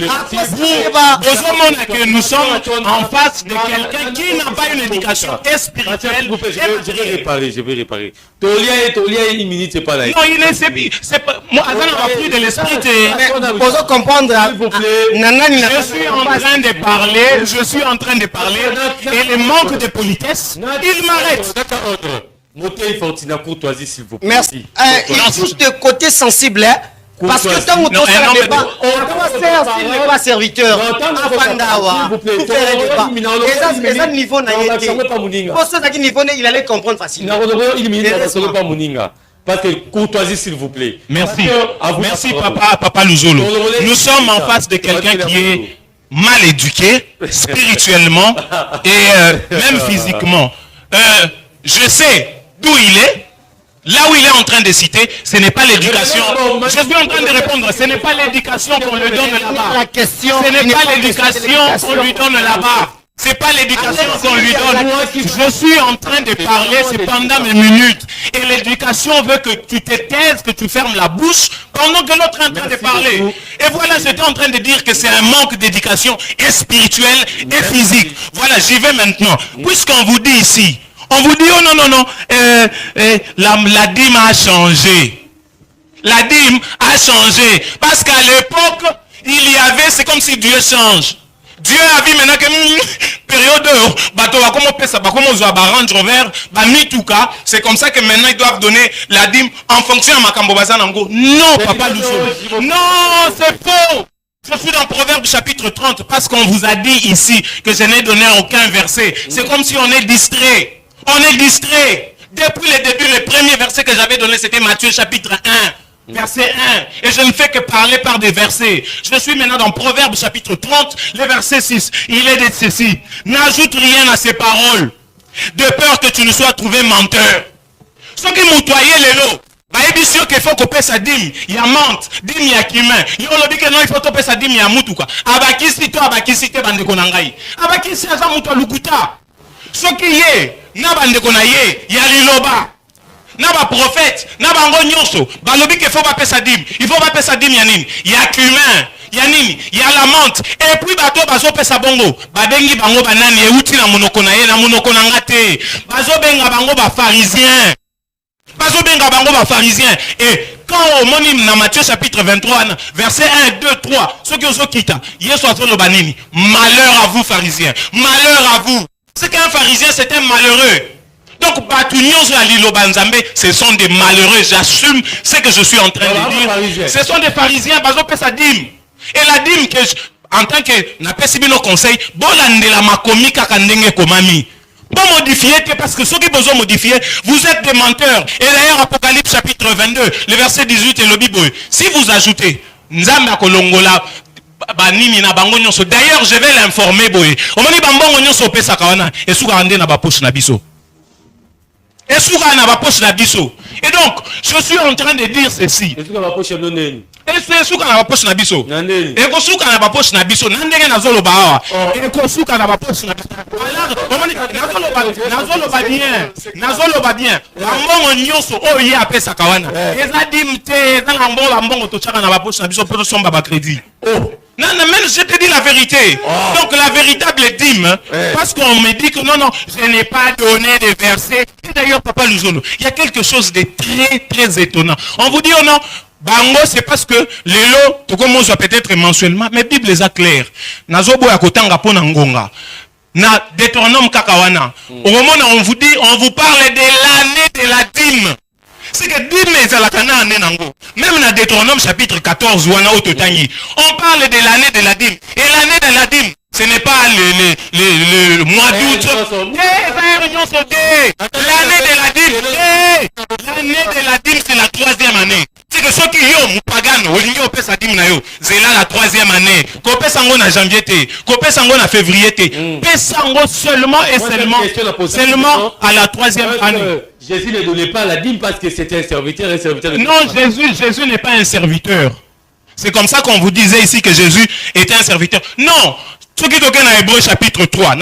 nous sommes en face de quelqu'un qui n'a pas une éducation spirituelle. Je vais réparer. Tolia, une minute, c'est pas là. Non, il est pas. Moi, Azan n'a plus de l'esprit. Faut comprendre, s'il vous plaît. Je suis en train de parler, et le manque de politesse, il m'arrête. Montez Fortina courtoisie s'il vous plaît. Merci. Il touche de côté sensible, hein, parce que tant que tu as un débat, on doit faire s'il n'est pas serviteur. Afandawa, pour faire un débat. Et ça, niveau n'a pas été. Pour ça, niveau il allait comprendre facilement. Parce que courtoisie s'il vous plaît. Merci. Merci Papa Luzolo. Nous sommes en face de quelqu'un qui est mal éduqué, spirituellement et même physiquement. Je sais d'où il est. Là où il est en train de citer, ce n'est pas l'éducation. Je suis en train de répondre. Ce n'est pas l'éducation qu'on lui donne là-bas. Ce n'est pas l'éducation qu'on lui donne là-bas. C'est pas l'éducation qu'on lui donne. Je suis en train de parler, c'est pendant mes minutes. Et l'éducation veut que tu te taises, que tu fermes la bouche pendant que l'autre est en train de parler. Et voilà, j'étais en train de dire que c'est un manque d'éducation et spirituelle et physique. Voilà, j'y vais maintenant. Puisqu'on vous dit ici, on vous dit, oh non, la dîme a changé. La dîme a changé. Parce qu'à l'époque, il y avait, c'est comme si Dieu change. Dieu a vu maintenant que période, c'est comme ça que maintenant ils doivent donner la dîme en fonction de Makambo Bazanango. Non, Papa Lusso. Non, c'est faux. Je suis dans Proverbe chapitre 30 parce qu'on vous a dit ici que je n'ai donné aucun verset. C'est comme si on est distrait. On est distrait. Depuis le début, le premier verset que j'avais donné, c'était Matthieu chapitre 1, verset 1. Et je ne fais que parler par des versets. Je suis maintenant dans Proverbe chapitre 30, le verset 6. Il est de ceci. N'ajoute rien à ces paroles, de peur que tu ne sois trouvé menteur. Ce qui m'outoyait les lots. Il faut couper sa dîme, il y a menthe, dîme il y a cumin. Il faut couper sa dîme, il y a moutou quoi. Abakisi to abakisi te bande konangai. Abakisi aza moutou lukuta. Ce qui est, na bande konaye, il y a liloba. Na ba prophète, na bango nyonso, balobi que faut pas sa dîme. Il faut pas sa dîme yanine. Il y a cumin, il y a nini, il y a la menthe. Et puis bato bazo pesa bongo. Babengi bango banani e uti na monoko na ye na monoko na ngate. Bazo benga bango ba pharisien. Bazo benga bango ba pharisien. Et quand au monime dans Matthieu chapitre 23, verset 1, 2, 3, ceux qui ont quitté, Yesu a fait le banini. Malheur à vous pharisiens. Malheur à vous. C'est qu'un pharisien, c'est un malheureux. Donc, ce sont des malheureux. J'assume ce que je suis en train de dire. Ce sont des pharisiens. Et la dîme, que en tant que n'a pas si bien nos conseils, bon la makomi kakandenge komami. Bon modifier, parce que ceux qui besoin modifier, vous êtes des menteurs. Et d'ailleurs, Apocalypse chapitre 22, le verset 18 et le Bible. Si vous ajoutez, Nzamba kolongola. D'ailleurs, je vais l'informer. Et donc, je suis en train de dire ceci. Non, mais je te dis la vérité. Donc la véritable dîme, parce qu'on me dit que non, je n'ai pas donné de versets. Et d'ailleurs, Papa Luzolo, il y a quelque chose de très, très étonnant. On vous dit, oh non, Bango, c'est parce que les lots, tout comme on soit peut-être mensuellement, mais Bible les a clairs. Nazobo ya kotanga pona ngonga. Na Deutéronome kakawana. Au moment où on vous dit, on vous parle de l'année de la dîme. C'est que dîme est la kana année nango. Même dans Deutéronome chapitre 14, wana ototangi. On parle de l'année de la dîme. Et l'année de la dîme, ce n'est pas le mois d'août. L'année de la dîme. L'année de la dîme, c'est la 3e année. C'est que ceux qui ont Moupagano, Olingi Opé Sadim Nayo, c'est là la 3e année. Kopé Sango na janvier, Kopé Sango na février, Kopé Sango seulement et seulement à la 3e année. Jésus ne donnait pas la dîme parce que c'était un serviteur de non, Jésus n'est pas un serviteur. C'est comme ça qu'on vous disait ici que Jésus était un serviteur. Non. Ce qui est dans Hébreu chapitre 3.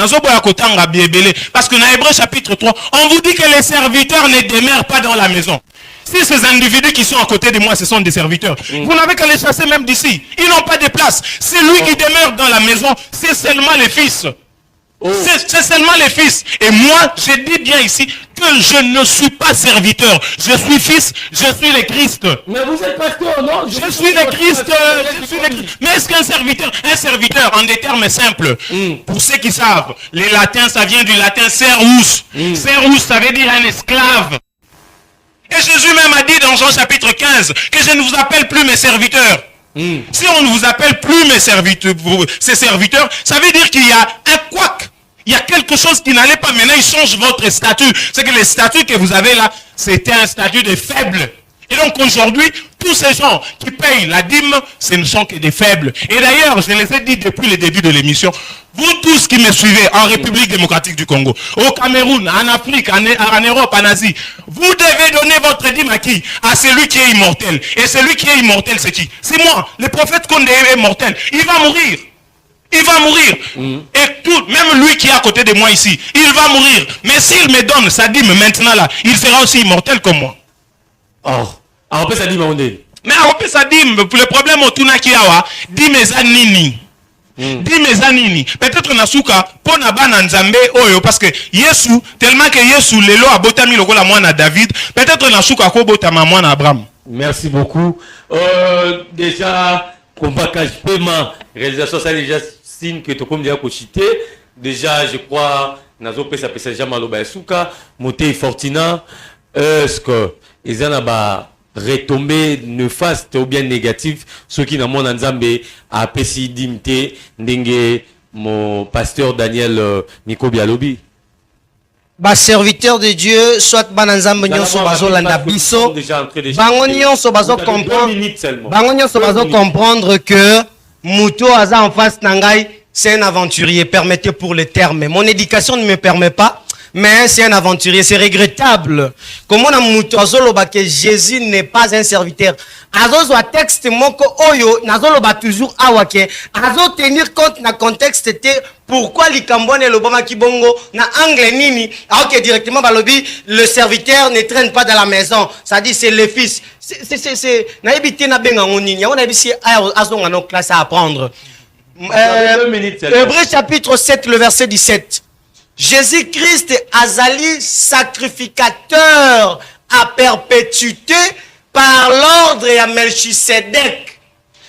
Parce que dans Hébreu chapitre 3, on vous dit que les serviteurs ne demeurent pas dans la maison. Si ces individus qui sont à côté de moi, ce sont des serviteurs, vous n'avez qu'à les chasser même d'ici. Ils n'ont pas de place. C'est lui qui demeure dans la maison, c'est seulement les fils. C'est seulement les fils. Et moi, je dis bien ici que je ne suis pas serviteur. Je suis fils, je suis le Christ. Mais vous êtes pasteur, non? Je suis le Christ. Mais est-ce qu'un serviteur, en des termes simples, pour ceux qui savent, les latins, ça vient du latin servus. Servus, ça veut dire un esclave. Et Jésus même a dit dans Jean chapitre 15 que je ne vous appelle plus mes serviteurs. Si on ne vous appelle plus mes serviteurs, ces serviteurs, ça veut dire qu'il y a un couac. Il y a quelque chose qui n'allait pas. Maintenant, il change votre statut. C'est que le statut que vous avez là, c'était un statut de faible. Et donc aujourd'hui, tous ces gens qui payent la dîme, ce ne sont que des faibles. Et d'ailleurs, je les ai dit depuis le début de l'émission, vous tous qui me suivez en République démocratique du Congo, au Cameroun, en Afrique, en Europe, en Asie, vous devez donner votre dîme à qui? À celui qui est immortel. Et celui qui est immortel, c'est qui? C'est moi. Le prophète Condé est mortel. Il va mourir. Il va mourir. Et tout, même lui qui est à côté de moi ici, il va mourir. Mais s'il me donne sa dîme maintenant là, il sera aussi immortel comme moi. Oh, on peut ça dire mais on peut ça dire le problème au Tunakiawa, dit mes anini. Dit mes anini. Peut-être nasuka pour nabana nzambe oyo parce que Yesu tellement que Yesu lelo a botami lokola mwana David, peut-être nasuka ko botama mwana Abraham. Merci beaucoup. Déjà combat cash paiement réalisation ça déjà signe que tu comme déjà cochité. Déjà je crois nazo pesa pesa déjà maloba suka monter Fortina est-ce que ils en a retombé néfaste ou bien négatif ce qui dans mon Nzambe a pesi dimte ndenge mon pasteur Daniel Miko Bialobi ba serviteur de Dieu soit bananzambe nyonso bazolanda biso bango nyonso comprendre que muto aza en face nangai c'est un aventurier, permettez pour le terme. Mon éducation ne me permet pas, mais c'est un aventurier, c'est regrettable. Comment on a muto azoloba que Jésus n'est pas un serviteur. Azo zo texte moko oyo nazoloba toujours awake. Azo tenir compte na contexte te pourquoi likambone lobama kibongo na angle nini. Ok directement balobi le serviteur ne traîne pas dans la maison. Ça dit c'est le fils. C'est na ebité na benga ngonini. Ya on a bisi azo ngano classe à apprendre. Hébreu chapitre 7, le verset 17. Jésus-Christ azali sacrificateur à perpétuité par l'ordre ya Melchisedec.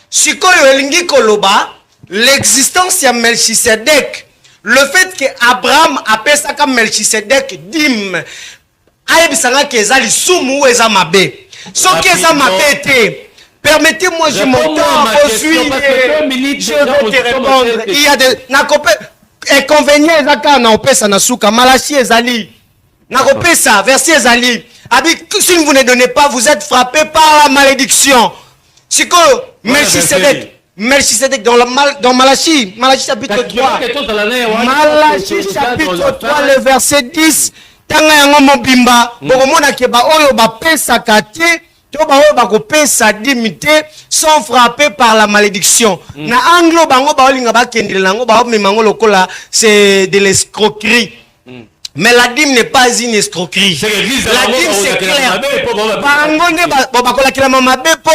Sikoyo elingi koloba, l'existence ya Melchisedec, le fait que Abraham appelle ça comme Melchisedec dim, aïbisanga kezali sumu ou eza mabe. So eza mabe te. Permettez-moi, je m'entends, je vais te répondre. Il y a des inconvénients, Malachi ezali. Nakopesa, verset ezali. Si vous ne donnez pas, vous êtes frappé par la malédiction. C'est que Melchisedec dans Malachi chapitre 3. Malachi chapitre 3, le verset 10. Tanga yango mobimba, bokomona ke ba oyo ba pesa kate. Sont frappés par la malédiction. Na anglo bango baolinga bakendele nango baomemango lokola c'est de l'escroquerie. Mais la dîme n'est pas une escroquerie. La dîme c'est clair. Bango ne bakola kila mama bepo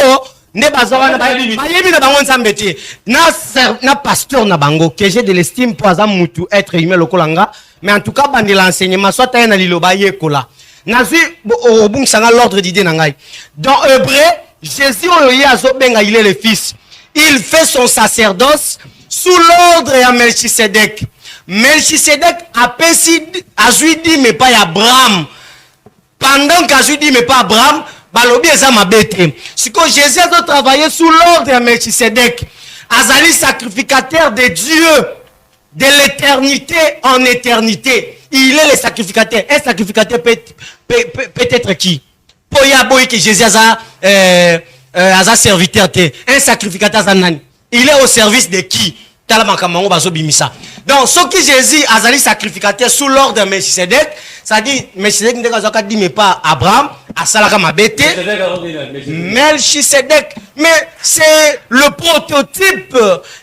ne bazawana bayebi na bango nzambe te. Na pasteur na bango que j'ai de l'estime pour azam mutu être humain lokola nga, mais en tout cas bande l'enseignement soit ta na liloba yekola. Nazi obung sanga l'ordre d'idée nangai. Dans Hébreu Jésus, il est le fils. Il fait son sacerdoce sous l'ordre de Melchisedec. Melchisedec a dit, mais pas Abraham. Pendant qu'Azui dit, mais pas Abraham, balobi eza mabete. Si que Jésus a travaillé sous l'ordre de Melchisedec, Azali sacrificateur de Dieu, de l'éternité en éternité. Il est le sacrificateur. Un sacrificateur peut être qui? Poya boy que Jésus a serviteur. Un sacrificateur zanani. Il est au service de qui? Donc, ce que Jésus a sacrificateur sous l'ordre de Melchisedec, ça dit, Melchisedec ne dit mais pas Abraham, Asalaka Mabete, Melchisedec, mais c'est le prototype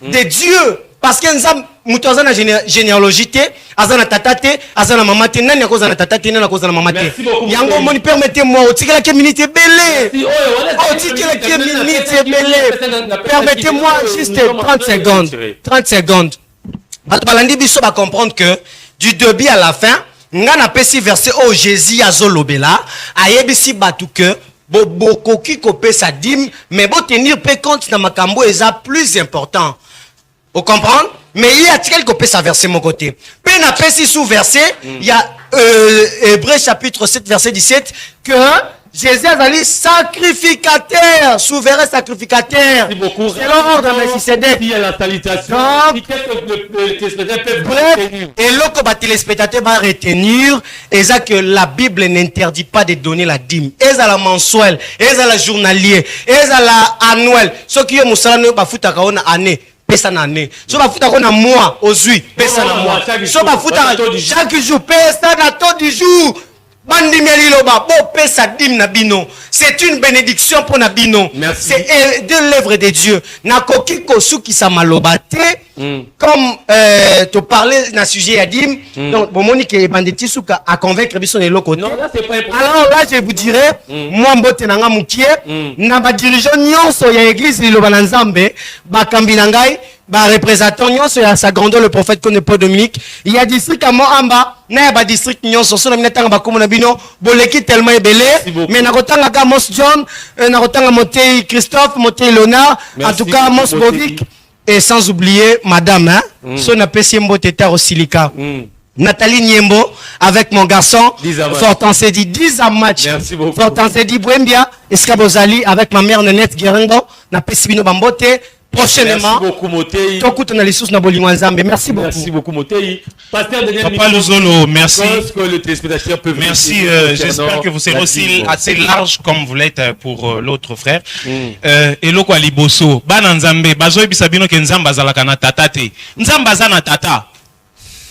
de Dieu. Parce que nous avons une généalogie, azana tatate, azana mamate, nani akoza na tatate, nani akoza na mamate. Yango moni permettez-moi, otikela ke minute belé. Otikela ke minute belé. Permettez-moi juste 30 secondes. 30 secondes. Balandi biso va comprendre que du début à la fin, ngana pesi verset au Jésus azolobela, ayebisi batu que bokoki kope sa dîme, mais bo tenir pe compte na makambo eza plus important. Vous comprenez? Mais il y a quelques peu ça verset mon côté. Peine après si sous verset, il y a Hébreux chapitre 7 verset 17 que Jésus a dit sacrificateur, souverain sacrificateur. C'est l'ordre de Melchisedec. Il y a la salutation. Bref, et l'autre téléspectateur va retenir et ça que la Bible n'interdit pas de donner la dîme. Et ça la mensuelle, et ça la journalier, et ça la annuel. Ce qui est moussala ba futa kaona année. Pesa na année. So ba futa kona mois aujourd'hui, pesa na mois. So ba futa chaque jour, pesa na taux du jour. C'est une bénédiction pour Nabino. C'est de l'œuvre de Dieu. Nakoki kosu qui sa malobate. Comme tu parlais dans le sujet Yadim. Donc, bon, Monique et Banditi Souka a convaincre Bisson et l'autre. Non, là, c'est pas important. Alors là, je vous dirais, moi, Mbote Nanga Moukié, Naba dirigeant Nyonso, ya église, il va Nzambe, Bakambinangai, ba représentant Nyonso, ya sa grandeur, le prophète connaît Paul Dominique. Il y a district à Moamba, na ba district Nyonso, so na minatanga ba komo na bino, boleki tellement ebelé, mais na kotanga ka Mos John, na kotanga Motei Christophe, Motei Léonard, en tout cas Mos Bovic. Et sans oublier, madame, hein, son apprécié Mboteta au Silica. Nathalie Niembo, avec mon garçon, Fortancedi, 10 à match. Merci beaucoup. Fortancedi Bouembia, Escabozali, avec ma mère Nenette Guérengo, Napesibino Bambote. Prochainement, merci beaucoup, Motei. Merci beaucoup. Merci beaucoup, Motei. Pasteur Papa Luzolo, merci. Que le téléspectateur peut merci. J'espère que vous serez aussi assez large comme vous l'êtes pour l'autre frère. Eloko aliboso, bananzambe, bazo bisabino ke nzamba zalaka na tata te. Nzamba za na tata.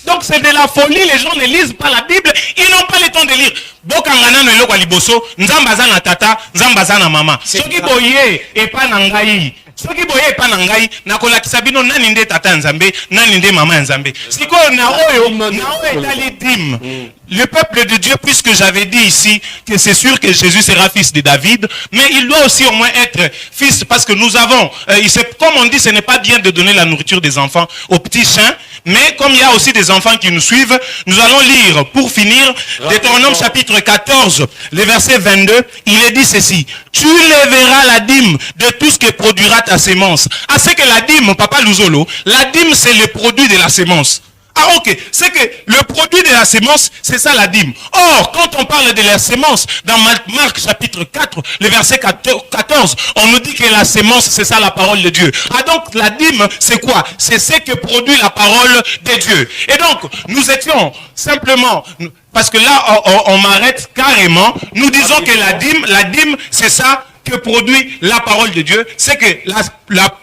Donc c'est de la folie, les gens ne lisent pas la Bible, ils n'ont pas le temps de lire. Bokangana no eloko aliboso, nzamba za na tata, nzamba za na mama. Soki boye et pas nangai. Soki boye pa nangai nakolakisa bino nani nde tata nzambe nani nde mama nzambe siko na oyo etali dim. Le peuple de Dieu, puisque j'avais dit ici que c'est sûr que Jésus sera fils de David, mais il doit aussi au moins être fils, parce que nous avons, comme on dit, ce n'est pas bien de donner la nourriture des enfants aux petits chiens, mais comme il y a aussi des enfants qui nous suivent, nous allons lire, pour finir, Deutéronome chapitre 14, le verset 22, il est dit ceci: tu lèveras la dîme de tout ce que produira ta sémence. Ah, c'est que la dîme, Papa Luzolo, la dîme c'est le produit de la sémence. Ah ok, c'est que le produit de la sémence, c'est ça la dîme. Or, quand on parle de la sémence, dans Marc chapitre 4, le verset 14, on nous dit que la sémence, c'est ça la parole de Dieu. Ah donc, la dîme, c'est quoi? C'est ce que produit la parole de Dieu. Et donc, nous étions simplement... Parce que là, on m'arrête carrément. Nous disons que la dîme, c'est ça que produit la parole de Dieu. C'est que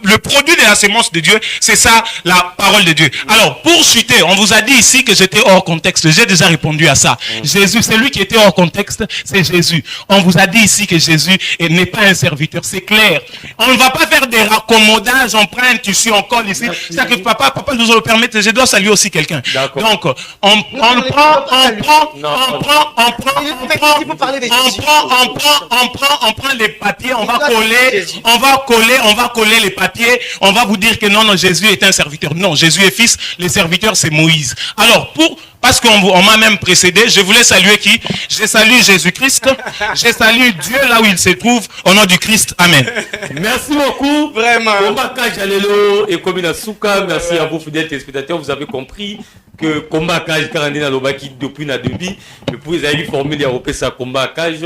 le produit de la sémence de Dieu, c'est ça la parole de Dieu. Alors, pour chuter, on vous a dit ici que j'étais hors contexte. J'ai déjà répondu à ça. Jésus, c'est lui qui était hors contexte, c'est Jésus. On vous a dit ici que Jésus n'est pas un serviteur, c'est clair. On ne va pas faire des raccommodages, on prend un tissu, on colle ici. C'est que papa nous le permette, je dois saluer aussi quelqu'un. Donc, on prend les papiers, on va coller les papiers, on va vous dire que non, Jésus est un serviteur. Non, Jésus est fils, les serviteurs c'est Moïse. Alors, parce qu'on m'a même précédé, je voulais saluer qui? Je salue Jésus-Christ, je salue Dieu là où il se trouve, au nom du Christ. Amen. Merci beaucoup. Vraiment. Combat Cage Alelo et Komina Souka, merci à vous fidèles téléspectateurs. Vous avez compris que Combat Cage Karandina Lobaki depuis na début, mais pour les amis formés à repérer ça Combat Cage,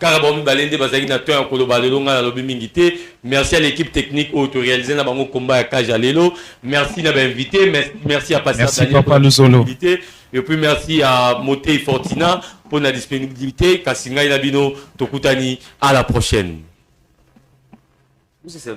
Karabomi Balende Bazaki na toi en Kolobalelo na lobi mingité. Merci à l'équipe technique auto-réalisée na bango Combat Cage Alelo. Merci d'avoir invité, merci à Pasteur Daniel Papa Luzolo. Et puis merci à Moté Fortina pour la disponibilité. Kassinga Inabino Tokutani, à la prochaine. Où c'est ça?